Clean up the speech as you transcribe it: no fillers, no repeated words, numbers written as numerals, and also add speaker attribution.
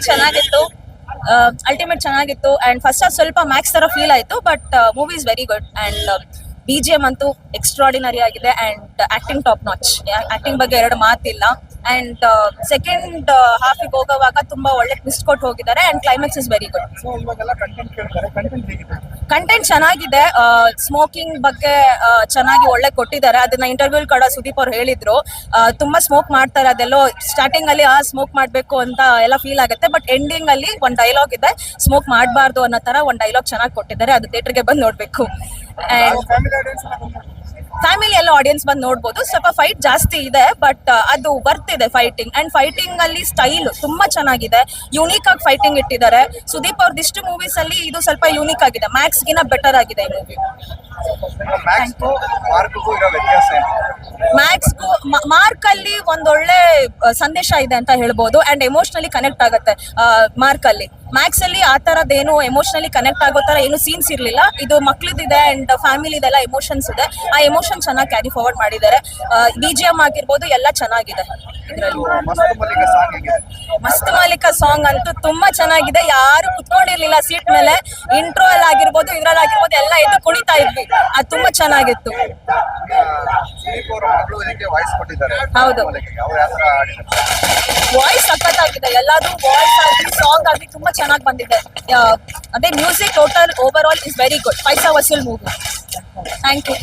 Speaker 1: ಚೆನ್ನಾಗಿತ್ತು, ಅಲ್ಟಿಮೇಟ್ ಚೆನ್ನಾಗಿತ್ತು. And first ಸ್ವಲ್ಪ ಮ್ಯಾಕ್ಸ್ ತರ ಫೀಲ್ ಆಯ್ತು, but movie is very good. And BGM ಅಂತೂ ಎಕ್ಸ್ಟ್ರಾಡಿನರಿ ಆಗಿದೆ. And acting top notch. Acting ಬಗ್ಗೆ ಎರಡು ಮಾತಿಲ್ಲ. ಅಂಡ್ ಸೆಕೆಂಡ್ ಹಾಫಿಗೆ ಹೋಗುವಾಗ ತುಂಬಾ ಒಳ್ಳೆ ಟ್ವಿಸ್ಟ್ ಕೊಟ್ಟು ಹೋಗಿದ್ದಾರೆ. And climax is very good. Content ಚೆನ್ನಾಗಿದೆ. ಸ್ಮೋಕಿಂಗ್ ಬಗ್ಗೆ ಚೆನ್ನಾಗಿ ಒಳ್ಳೆ ಕೊಟ್ಟಿದ್ದಾರೆ. ಅದನ್ನ ಇಂಟರ್ವ್ಯೂ ಕೂಡ ಸುದೀಪ್ ಅವ್ರು ಹೇಳಿದ್ರು. ತುಂಬಾ ಸ್ಮೋಕ್ ಮಾಡ್ತಾರೆ, ಅದೆಲ್ಲೋ ಸ್ಟಾರ್ಟಿಂಗ್ ಅಲ್ಲಿ ಸ್ಮೋಕ್ ಮಾಡ್ಬೇಕು ಅಂತ ಎಲ್ಲ ಫೀಲ್ ಆಗುತ್ತೆ. ಬಟ್ ಎಂಡಿಂಗ್ ಅಲ್ಲಿ ಒಂದ್ ಡೈಲಾಗ್ ಇದೆ, ಸ್ಮೋಕ್ ಮಾಡಬಾರ್ದು ಅನ್ನೋ ತರ ಒಂದ್ ಡೈಲಾಗ್ ಚೆನ್ನಾಗಿ ಕೊಟ್ಟಿದ್ದಾರೆ. ಅದು ಥಿಯೇಟರ್ಗೆ ಬಂದು ನೋಡ್ಬೇಕು. ಫ್ಯಾಮಿಲಿ ಎಲ್ಲ ಆಡಿಯನ್ಸ್ ಬಂದು ನೋಡ್ಬೋದು. ಸ್ವಲ್ಪ ಫೈಟ್ ಜಾಸ್ತಿ ಇದೆ, ಬಟ್ ಅದು ವರ್ತ್ ಇದೆ ಫೈಟಿಂಗ್. ಅಂಡ್ ಫೈಟಿಂಗ್ ಅಲ್ಲಿ ಸ್ಟೈಲ್ ತುಂಬಾ ಚೆನ್ನಾಗಿದೆ, ಯೂನಿಕ್ ಆಗಿ ಫೈಟಿಂಗ್ ಇಟ್ಟಿದ್ದಾರೆ. ಸುದೀಪ್ ಅವ್ರದಿಷ್ಟು ಮೂವೀಸ್ ಅಲ್ಲಿ ಇದು ಸ್ವಲ್ಪ ಯೂನಿಕ್ ಆಗಿದೆ, ಮ್ಯಾಕ್ಸ್ ಗಿನ ಬೆಟರ್ ಆಗಿದೆ ಈ ಮೂವಿ. ಮ್ಯಾಕ್ಸ್ಗೂ ಮಾರ್ಕ್ ಅಲ್ಲಿ ಒಂದೊಳ್ಳೆ ಸಂದೇಶ ಇದೆ ಅಂತ ಹೇಳ್ಬೋದು. ಅಂಡ್ ಎಮೋಷನಲಿ ಕನೆಕ್ಟ್ ಆಗುತ್ತೆ ಮಾರ್ಕ್ ಅಲ್ಲಿ. ಮ್ಯಾಕ್ಸ್ ಅಲ್ಲಿ ಆ ತರದ್ದೇನು ಎಮೋಷನಲಿ ಕನೆಕ್ಟ್ ಆಗೋ ತರ ಏನು ಸೀನ್ಸ್ ಇರ್ಲಿಲ್ಲ. ಇದು ಮಕ್ಳದಿದೆ ಅಂಡ್ ಫ್ಯಾಮಿಲಿದೆಲ್ಲ ಎಮೋಷನ್ಸ್ ಇದೆ. ಆ ಎಮೋಷನ್ ಚೆನ್ನಾಗಿ ಕ್ಯಾರಿ ಫಾರ್ವರ್ಡ್ ಮಾಡಿದ್ದಾರೆ. BGM ಆಗಿರ್ಬೋದು ಎಲ್ಲ ಚೆನ್ನಾಗಿದೆ ಇದ್ರಲ್ಲಿ. ಮಸ್ತ್ ಮಾಲಿಕ ಸಾಂಗ್ ಅಂತೂ ತುಂಬಾ ಚೆನ್ನಾಗಿದೆ. ಯಾರು ಕುತ್ಕೊಂಡಿರ್ಲಿಲ್ಲ ಸೀಟ್ ಮೇಲೆ. ಇಂಟ್ರೋ ಅಲ್ಲಿ ಆಗಿರ್ಬೋದು, ಇದ್ರಲ್ಲಾಗಿರ್ಬೋದು ಎಲ್ಲ ಎದ್ದು ಕುಣಿತಾ ಇದ್ವಿ. ಅದು ತುಂಬಾ ಚೆನ್ನಾಗಿತ್ತು. ಹೌದು, ವಾಯ್ಸ್ ಸಖತ್ತಾಗಿದೆ. ಎಲ್ಲಾದ್ರೂ ವಾಯ್ಸ್ ಆಗಿ ಸಾಂಗ್ ಆಗಿ ತುಂಬಾ ಚೆನ್ನಾಗಿ ಬಂದಿದೆ. ಅದೇ music total overall is very good. ಪೈಸಾ ವಸೂಲ್ ಮೂವಿ. Thank you.